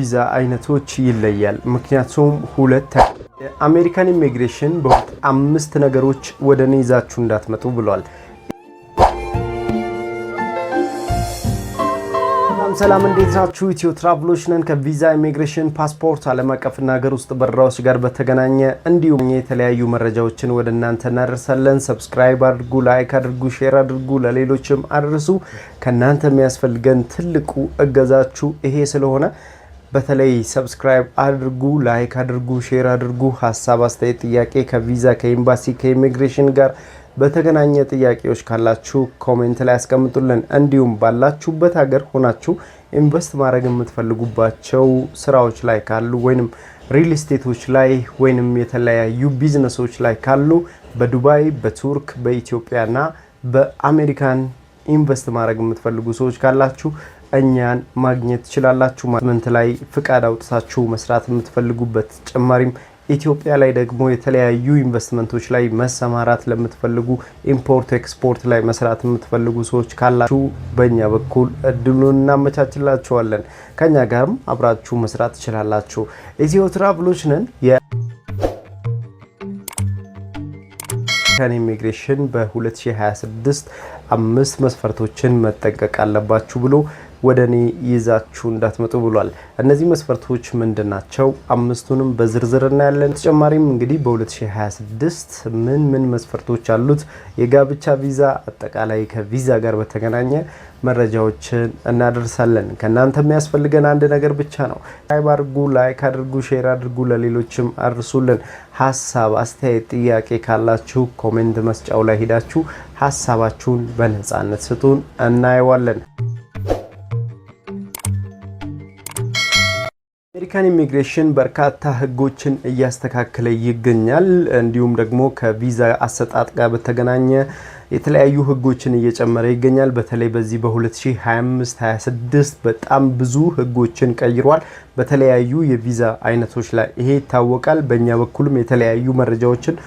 ቪዛ አይነቶች ይለያል። ምክንያቱም ሁለት አሜሪካን ኢሚግሬሽን በአምስት ነገሮች ወደኔ ይዛችሁ እንዳትመጡ ብሏል። ሰላም እንዴት ናችሁ? ኢትዮ ትራቭሎች ነን። ከቪዛ ኢሚግሬሽን፣ ፓስፖርት፣ ዓለም አቀፍና ሀገር ውስጥ በረራዎች ጋር በተገናኘ እንዲሁም የተለያዩ መረጃዎችን ወደ እናንተ እናደርሳለን። ሰብስክራይብ አድርጉ፣ ላይክ አድርጉ፣ ሼር አድርጉ፣ ለሌሎችም አድርሱ። ከናንተ የሚያስፈልገን ትልቁ እገዛችሁ ይሄ ስለሆነ በተለይ ሰብስክራይብ አድርጉ፣ ላይክ አድርጉ፣ ሼር አድርጉ። ሀሳብ፣ አስተያየት፣ ጥያቄ ከቪዛ ከኤምባሲ ከኢሚግሬሽን ጋር በተገናኘ ጥያቄዎች ካላችሁ ኮሜንት ላይ አስቀምጡልን። እንዲሁም ባላችሁበት ሀገር ሆናችሁ ኢንቨስት ማድረግ የምትፈልጉባቸው ስራዎች ላይ ካሉ ወይንም ሪል ስቴቶች ላይ ወይንም የተለያዩ ቢዝነሶች ላይ ካሉ በዱባይ፣ በቱርክ፣ በኢትዮጵያና በአሜሪካን ኢንቨስት ማድረግ የምትፈልጉ ሰዎች ካላችሁ እኛን ማግኘት ትችላላችሁ። ማመንት ላይ ፍቃድ አውጥታችሁ መስራት የምትፈልጉበት ተጨማሪም ኢትዮጵያ ላይ ደግሞ የተለያዩ ኢንቨስትመንቶች ላይ መሰማራት ለምትፈልጉ ኢምፖርት ኤክስፖርት ላይ መስራት የምትፈልጉ ሰዎች ካላችሁ በእኛ በኩል እድሉን እናመቻችላችኋለን። ከኛ ጋርም አብራችሁ መስራት ትችላላችሁ። ኢትዮ ትራቭሎች ነን። የአሜሪካን ኢሚግሬሽን በ2026 5 መስፈርቶችን መጠንቀቅ አለባችሁ ብሎ ወደኔ ይዛችሁ እንዳትመጡ ብሏል። እነዚህ መስፈርቶች ምንድናቸው? አምስቱንም በዝርዝር እናያለን። ተጨማሪም እንግዲህ በ2026 ምን መስፈርቶች አሉት፣ የጋብቻ ቪዛ፣ አጠቃላይ ከቪዛ ጋር በተገናኘ መረጃዎችን እናደርሳለን። ከናንተ የሚያስፈልገን አንድ ነገር ብቻ ነው። ሰብስክራይብ አድርጉ፣ ላይክ አድርጉ፣ ሼር አድርጉ፣ ለሌሎችም አድርሱልን። ሀሳብ፣ አስተያየት፣ ጥያቄ ካላችሁ ኮሜንት መስጫው ላይ ሄዳችሁ ሀሳባችሁን በነጻነት ስጡን፣ እናየዋለን። አሜሪካን ኢሚግሬሽን በርካታ ህጎችን እያስተካከለ ይገኛል። እንዲሁም ደግሞ ከቪዛ አሰጣጥ ጋር በተገናኘ የተለያዩ ህጎችን እየጨመረ ይገኛል። በተለይ በዚህ በ2025-26 በጣም ብዙ ህጎችን ቀይሯል በተለያዩ የቪዛ አይነቶች ላይ። ይሄ ይታወቃል። በእኛ በኩልም የተለያዩ መረጃዎችን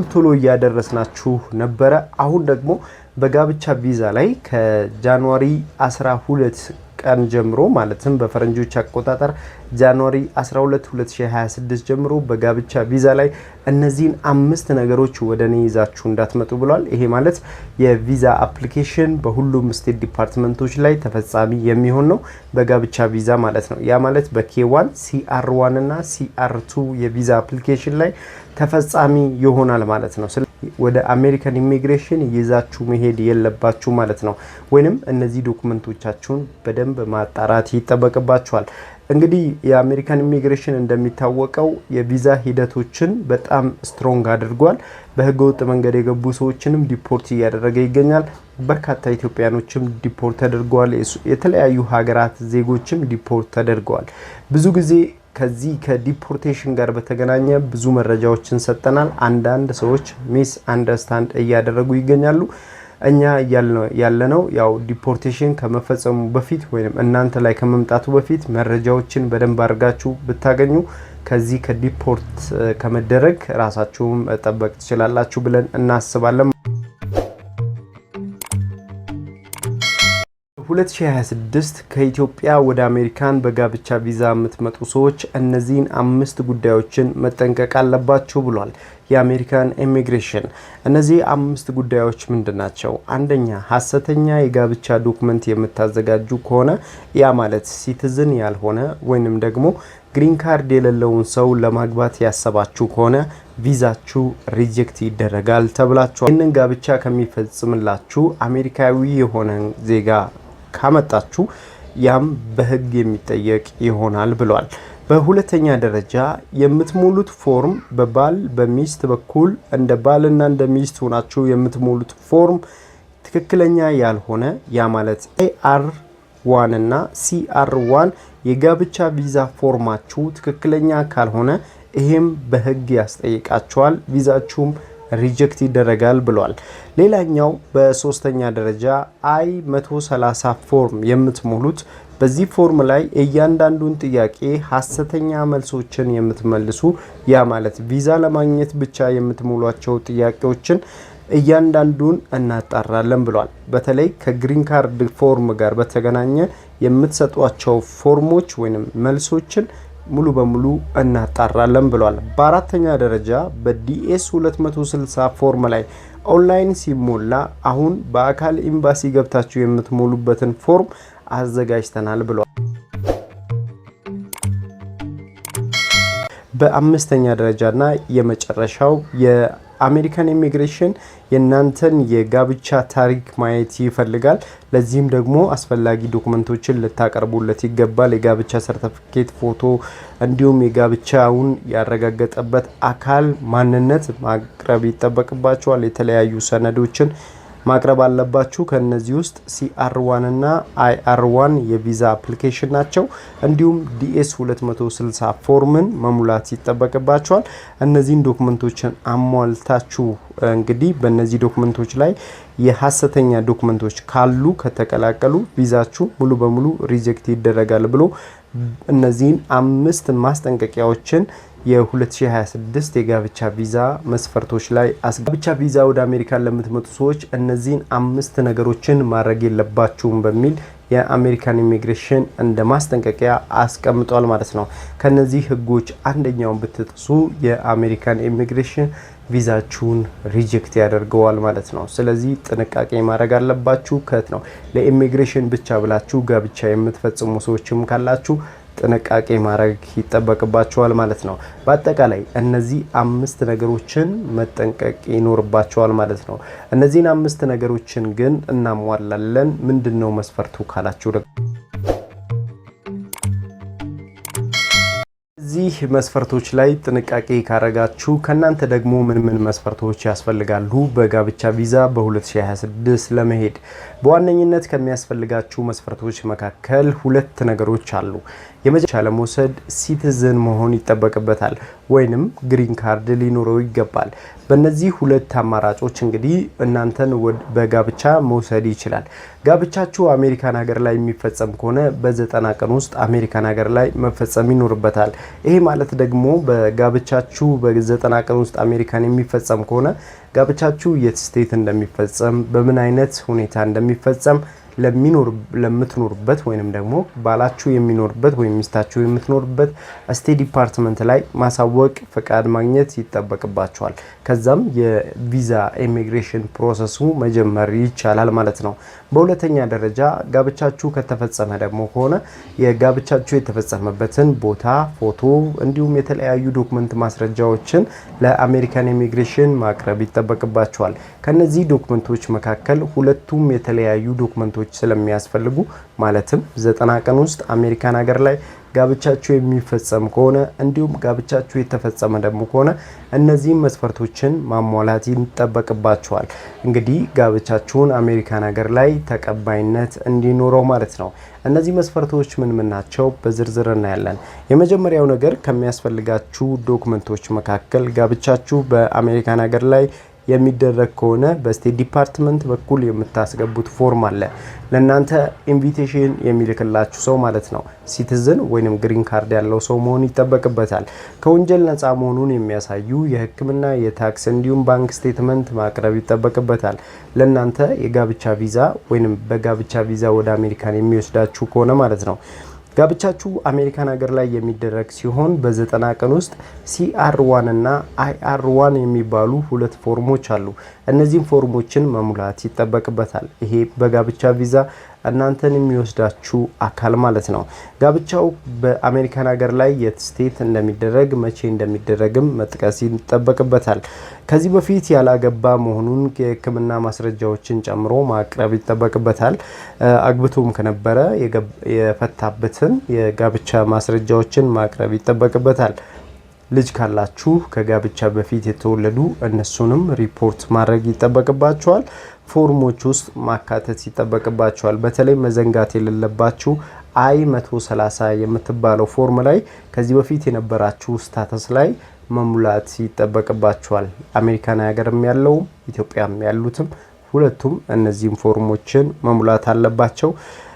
ቶሎ እያደረስናችሁ ነበረ። አሁን ደግሞ በጋብቻ ቪዛ ላይ ከጃንዋሪ 12 ቀን ጀምሮ ማለትም በፈረንጆች አቆጣጠር ጃንዋሪ 12 2026 ጀምሮ በጋብቻ ቪዛ ላይ እነዚህን 5 ነገሮች ወደኔ ይዛችሁ እንዳትመጡ ብሏል። ይሄ ማለት የቪዛ አፕሊኬሽን በሁሉም ስቴት ዲፓርትመንቶች ላይ ተፈጻሚ የሚሆን ነው፣ በጋብቻ ቪዛ ማለት ነው። ያ ማለት በኬ1 ሲአር1 እና ሲአር2 የቪዛ አፕሊኬሽን ላይ ተፈጻሚ ይሆናል ማለት ነው። ወደ አሜሪካን ኢሚግሬሽን ይዛችሁ መሄድ የለባችሁ ማለት ነው። ወይንም እነዚህ ዶክመንቶቻችሁን በደንብ ማጣራት ይጠበቅባችኋል። እንግዲህ የአሜሪካን ኢሚግሬሽን እንደሚታወቀው የቪዛ ሂደቶችን በጣም ስትሮንግ አድርጓል። በህገወጥ መንገድ የገቡ ሰዎችንም ዲፖርት እያደረገ ይገኛል። በርካታ ኢትዮጵያኖችም ዲፖርት ተደርገዋል። የተለያዩ ሀገራት ዜጎችም ዲፖርት ተደርገዋል። ብዙ ጊዜ ከዚህ ከዲፖርቴሽን ጋር በተገናኘ ብዙ መረጃዎችን ሰጠናል። አንዳንድ ሰዎች ሚስ አንደርስታንድ እያደረጉ ይገኛሉ። እኛ ያለነው ያው ዲፖርቴሽን ከመፈጸሙ በፊት ወይም እናንተ ላይ ከመምጣቱ በፊት መረጃዎችን በደንብ አድርጋችሁ ብታገኙ ከዚህ ከዲፖርት ከመደረግ ራሳችሁም መጠበቅ ትችላላችሁ ብለን እናስባለን። 2026 ከኢትዮጵያ ወደ አሜሪካን በጋብቻ ቪዛ የምትመጡ ሰዎች እነዚህን 5 ጉዳዮችን መጠንቀቅ አለባችሁ ብሏል የአሜሪካን ኢሚግሬሽን። እነዚህ 5 ጉዳዮች ምንድናቸው? አንደኛ፣ ሐሰተኛ የጋብቻ ዶክመንት የምታዘጋጁ ከሆነ ያ ማለት ሲቲዝን ያልሆነ ወይንም ደግሞ ግሪን ካርድ የሌለውን ሰው ለማግባት ያሰባችሁ ከሆነ ቪዛችሁ ሪጀክት ይደረጋል ተብላችኋል። ይህንን ጋብቻ ከሚፈጽምላችሁ አሜሪካዊ የሆነ ዜጋ ካመጣችሁ ያም በህግ የሚጠየቅ ይሆናል ብሏል። በሁለተኛ ደረጃ የምትሞሉት ፎርም በባል በሚስት በኩል እንደ ባልና እንደ ሚስት ሆናችሁ የምትሞሉት ፎርም ትክክለኛ ያልሆነ ያ ማለት AR1 እና CR1 የጋብቻ ቪዛ ፎርማችሁ ትክክለኛ ካልሆነ ይሄም በህግ ያስጠይቃችኋል፣ ቪዛችሁም ሪጀክት ይደረጋል ብሏል። ሌላኛው በሶስተኛ ደረጃ I-130 ፎርም የምትሞሉት በዚህ ፎርም ላይ እያንዳንዱን ጥያቄ ሐሰተኛ መልሶችን የምትመልሱ ያ ማለት ቪዛ ለማግኘት ብቻ የምትሞሏቸው ጥያቄዎችን እያንዳንዱን እናጣራለን ብሏል። በተለይ ከግሪን ካርድ ፎርም ጋር በተገናኘ የምትሰጧቸው ፎርሞች ወይም መልሶችን ሙሉ በሙሉ እናጣራለን ብሏል። በአራተኛ ደረጃ በዲኤስ 260 ፎርም ላይ ኦንላይን ሲሞላ አሁን በአካል ኤምባሲ ገብታችሁ የምትሞሉበትን ፎርም አዘጋጅተናል ብሏል። በአምስተኛ ደረጃና የመጨረሻው የአሜሪካን ኢሚግሬሽን የናንተን የጋብቻ ታሪክ ማየት ይፈልጋል። ለዚህም ደግሞ አስፈላጊ ዶክመንቶችን ልታቀርቡለት ይገባል። የጋብቻ ሰርቲፊኬት፣ ፎቶ እንዲሁም የጋብቻውን ያረጋገጠበት አካል ማንነት ማቅረብ ይጠበቅባቸዋል። የተለያዩ ሰነዶችን ማቅረብ አለባችሁ። ከነዚህ ውስጥ CR1 እና IR1 የቪዛ አፕሊኬሽን ናቸው። እንዲሁም DS 260 ፎርምን መሙላት ይጠበቅባቸዋል። እነዚህን ዶክመንቶችን አሟልታችሁ እንግዲህ በእነዚህ ዶክመንቶች ላይ የሐሰተኛ ዶክመንቶች ካሉ ከተቀላቀሉ ቪዛችሁ ሙሉ በሙሉ ሪጀክት ይደረጋል ብሎ እነዚህን 5 ማስጠንቀቂያዎችን የ2026 የጋብቻ ቪዛ መስፈርቶች ላይ ጋብቻ ቪዛ ወደ አሜሪካን ለምትመጡ ሰዎች እነዚህን 5 ነገሮችን ማድረግ የለባችሁም በሚል የአሜሪካን ኢሚግሬሽን እንደ ማስጠንቀቂያ አስቀምጧል ማለት ነው። ከነዚህ ህጎች አንደኛውን ብትጥሱ የአሜሪካን ኢሚግሬሽን ቪዛችሁን ሪጀክት ያደርገዋል ማለት ነው። ስለዚህ ጥንቃቄ ማድረግ አለባችሁ። ነው ለኢሚግሬሽን ብቻ ብላችሁ ጋብቻ የምትፈጽሙ ሰዎችም ካላችሁ ጥንቃቄ ማድረግ ይጠበቅባቸዋል ማለት ነው። በአጠቃላይ እነዚህ 5 ነገሮችን መጠንቀቅ ይኖርባቸዋል ማለት ነው። እነዚህን 5 ነገሮችን ግን እናሟላለን። ምንድነው መስፈርቱ ካላችሁ ደግሞ እዚህ መስፈርቶች ላይ ጥንቃቄ ካረጋችሁ ከናንተ ደግሞ ምን መስፈርቶች ያስፈልጋሉ በጋብቻ ቪዛ በ2026 ለመሄድ? በዋነኝነት ከሚያስፈልጋችሁ መስፈርቶች መካከል 2 ነገሮች አሉ። የመጀመሪያ ለመውሰድ ሲቲዝን መሆን ይጠበቅበታል ወይንም ግሪን ካርድ ሊኖረው ይገባል። በእነዚህ 2 አማራጮች እንግዲህ እናንተን በጋብቻ መውሰድ ይችላል። ጋብቻችሁ አሜሪካን ሀገር ላይ የሚፈጸም ከሆነ በ90 ቀን ውስጥ አሜሪካን ሀገር ላይ መፈጸም ይኖርበታል። ይሄ ማለት ደግሞ በጋብቻችሁ በ90 ቀን ውስጥ አሜሪካን የሚፈጸም ከሆነ ጋብቻችሁ የት ስቴት እንደሚፈጸም በምን አይነት ሁኔታ እንደሚፈጸም ለምትኖርበት ወይንም ደግሞ ባላችሁ የሚኖርበት ወይም ሚስታችሁ የምትኖርበት ስቴት ዲፓርትመንት ላይ ማሳወቅ ፈቃድ ማግኘት ይጠበቅባቸዋል። ከዛም የቪዛ ኢሚግሬሽን ፕሮሰሱ መጀመር ይቻላል ማለት ነው። በሁለተኛ ደረጃ ጋብቻችሁ ከተፈጸመ ደግሞ ከሆነ የጋብቻችሁ የተፈጸመበትን ቦታ ፎቶ እንዲሁም የተለያዩ ዶክመንት ማስረጃዎችን ለአሜሪካን ኢሚግሬሽን ማቅረብ ይጠበቅባቸዋል። ከነዚህ ዶክመንቶች መካከል ሁለቱም የተለያዩ ዶክመንቶች ስለሚያስፈልጉ ማለትም 90 ቀን ውስጥ አሜሪካን ሀገር ላይ ጋብቻችሁ የሚፈጸም ከሆነ እንዲሁም ጋብቻችሁ የተፈጸመ ደግሞ ከሆነ እነዚህን መስፈርቶችን ማሟላት ይጠበቅባቸዋል። እንግዲህ ጋብቻችሁን አሜሪካን ሀገር ላይ ተቀባይነት እንዲኖረው ማለት ነው። እነዚህ መስፈርቶች ምን ናቸው? በዝርዝር እናያለን። የመጀመሪያው ነገር ከሚያስፈልጋችሁ ዶክመንቶች መካከል ጋብቻችሁ በአሜሪካን ሀገር ላይ የሚደረግ ከሆነ በስቴት ዲፓርትመንት በኩል የምታስገቡት ፎርም አለ። ለእናንተ ኢንቪቴሽን የሚልክላችሁ ሰው ማለት ነው። ሲቲዝን ወይንም ግሪን ካርድ ያለው ሰው መሆን ይጠበቅበታል። ከወንጀል ነፃ መሆኑን የሚያሳዩ የሕክምና የታክስ እንዲሁም ባንክ ስቴትመንት ማቅረብ ይጠበቅበታል። ለእናንተ የጋብቻ ቪዛ ወይንም በጋብቻ ቪዛ ወደ አሜሪካን የሚወስዳችሁ ከሆነ ማለት ነው። ጋብቻችሁ አሜሪካን ሀገር ላይ የሚደረግ ሲሆን በ90 ቀን ውስጥ CR1 እና IR1 የሚባሉ 2 ፎርሞች አሉ። እነዚህን ፎርሞችን መሙላት ይጠበቅበታል። ይሄ በጋብቻ ቪዛ እናንተን የሚወስዳችሁ አካል ማለት ነው። ጋብቻው በአሜሪካን ሀገር ላይ የት ስቴት እንደሚደረግ መቼ እንደሚደረግም መጥቀስ ይጠበቅበታል። ከዚህ በፊት ያላገባ መሆኑን የሕክምና ማስረጃዎችን ጨምሮ ማቅረብ ይጠበቅበታል። አግብቶም ከነበረ የፈታበትን የጋብቻ ማስረጃዎችን ማቅረብ ይጠበቅበታል። ልጅ ካላችሁ ከጋብቻ በፊት የተወለዱ እነሱንም ሪፖርት ማድረግ ይጠበቅባቸዋል። ፎርሞች ውስጥ ማካተት ይጠበቅባቸዋል። በተለይ መዘንጋት የሌለባችሁ I-130 የምትባለው ፎርም ላይ ከዚህ በፊት የነበራችሁ ስታተስ ላይ መሙላት ይጠበቅባቸዋል። አሜሪካን ሀገርም ያለው ኢትዮጵያም ያሉትም ሁለቱም እነዚህም ፎርሞችን መሙላት አለባቸው።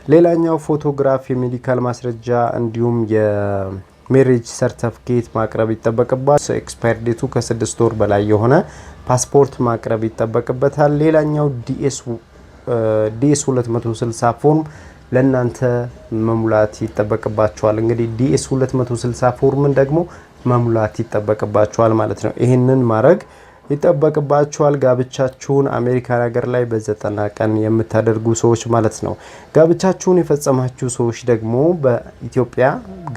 ሌላኛው ፎቶግራፍ፣ የሜዲካል ማስረጃ እንዲሁም ሜሪጅ ሰርቲፊኬት ማቅረብ ይጠበቅባቸዋል። ኤክስፓየር ዴቱ ከ6 ወር በላይ የሆነ ፓስፖርት ማቅረብ ይጠበቅበታል። ሌላኛው ዲኤስ 260 ፎርም ለእናንተ መሙላት ይጠበቅባቸዋል። እንግዲህ ዲኤስ 260 ፎርምን ደግሞ መሙላት ይጠበቅባቸዋል ማለት ነው። ይህንን ማድረግ ይጠበቅባቸዋል። ጋብቻችሁን አሜሪካን ሀገር ላይ በ90 ቀን የምታደርጉ ሰዎች ማለት ነው። ጋብቻችሁን የፈጸማችሁ ሰዎች ደግሞ በኢትዮጵያ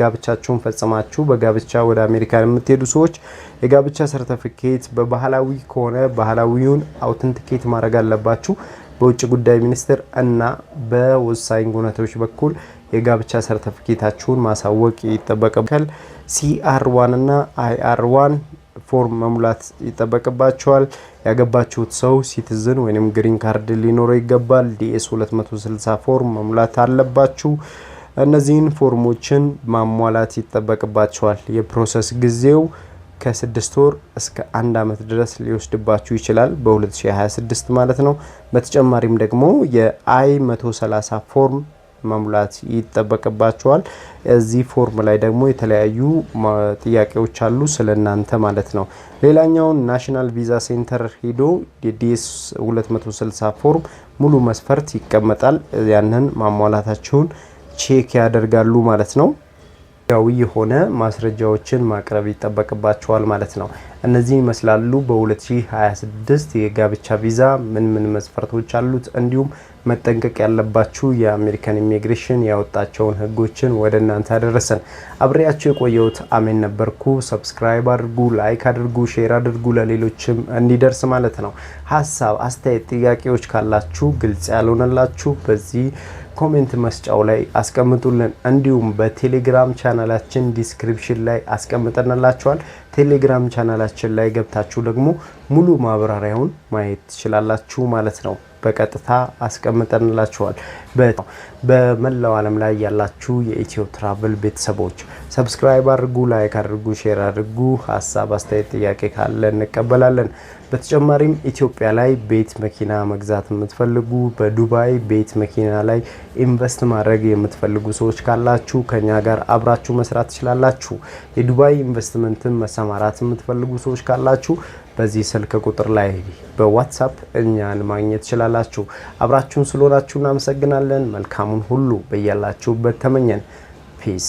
ጋብቻችሁን ፈጸማችሁ በጋብቻ ወደ አሜሪካ የምትሄዱ ሰዎች የጋብቻ ሰርቲፊኬት በባህላዊ ከሆነ ባህላዊውን አውተንቲኬት ማድረግ አለባችሁ። በውጭ ጉዳይ ሚኒስቴር እና በወሳኝ ጉነቶች በኩል የጋብቻ ሰርቲፊኬታችሁን ማሳወቅ ይጠበቅባችኋል። CR1 እና IR1 ፎርም መሙላት ይጠበቅባቸዋል። ያገባችሁት ሰው ሲቲዝን ወይንም ግሪን ካርድ ሊኖረው ይገባል። ዲኤስ 260 ፎርም መሙላት አለባችሁ። እነዚህን ፎርሞችን ማሟላት ይጠበቅባቸዋል። የፕሮሰስ ጊዜው ከ6 ወር እስከ 1 አመት ድረስ ሊወስድባችሁ ይችላል በ2026 ማለት ነው። በተጨማሪም ደግሞ የአይ 130 ፎርም መሙላት ይጠበቅባቸዋል። እዚህ ፎርም ላይ ደግሞ የተለያዩ ጥያቄዎች አሉ ስለናንተ ማለት ነው። ሌላኛው ናሽናል ቪዛ ሴንተር ሄዶ የዲኤስ 260 ፎርም ሙሉ መስፈርት ይቀመጣል። ያንን ማሟላታችሁን ቼክ ያደርጋሉ ማለት ነው። ያው የሆነ ማስረጃዎችን ማቅረብ ይጠበቅባቸዋል ማለት ነው። እነዚህ ይመስላሉ በ2026 የጋብቻ ቪዛ ምን መስፈርቶች አሉት፣ እንዲሁም መጠንቀቅ ያለባችሁ የአሜሪካን ኢሚግሬሽን ያወጣቸውን ህጎችን ወደ እናንተ አደረሰን። አብሬያችሁ የቆየሁት አሜን ነበርኩ። ሰብስክራይብ አድርጉ፣ ላይክ አድርጉ፣ ሼር አድርጉ ለሌሎችም እንዲደርስ ማለት ነው። ሀሳብ አስተያየት፣ ጥያቄዎች ካላችሁ ግልጽ ያልሆነላችሁ በዚህ ኮሜንት መስጫው ላይ አስቀምጡልን። እንዲሁም በቴሌግራም ቻናላችን ዲስክሪፕሽን ላይ አስቀምጠንላችኋል። ቴሌግራም ቻናላችን ላይ ገብታችሁ ደግሞ ሙሉ ማብራሪያውን ማየት ትችላላችሁ ማለት ነው። በቀጥታ አስቀምጠንላችኋል። በመላው ዓለም ላይ ያላችሁ የኢትዮ ትራቭል ቤተሰቦች ሰብስክራይብ አድርጉ፣ ላይክ አድርጉ፣ ሼር አድርጉ። ሀሳብ አስተያየት፣ ጥያቄ ካለ እንቀበላለን። በተጨማሪም ኢትዮጵያ ላይ ቤት መኪና መግዛት የምትፈልጉ በዱባይ ቤት መኪና ላይ ኢንቨስት ማድረግ የምትፈልጉ ሰዎች ካላችሁ ከኛ ጋር አብራችሁ መስራት ትችላላችሁ። የዱባይ ኢንቨስትመንትን መሰማራት የምትፈልጉ ሰዎች ካላችሁ በዚህ ስልክ ቁጥር ላይ በዋትስአፕ እኛን ማግኘት ትችላላችሁ። አብራችሁን ስለሆናችሁ እናመሰግናለን። መልካሙን ሁሉ በያላችሁበት ተመኘን። ፒስ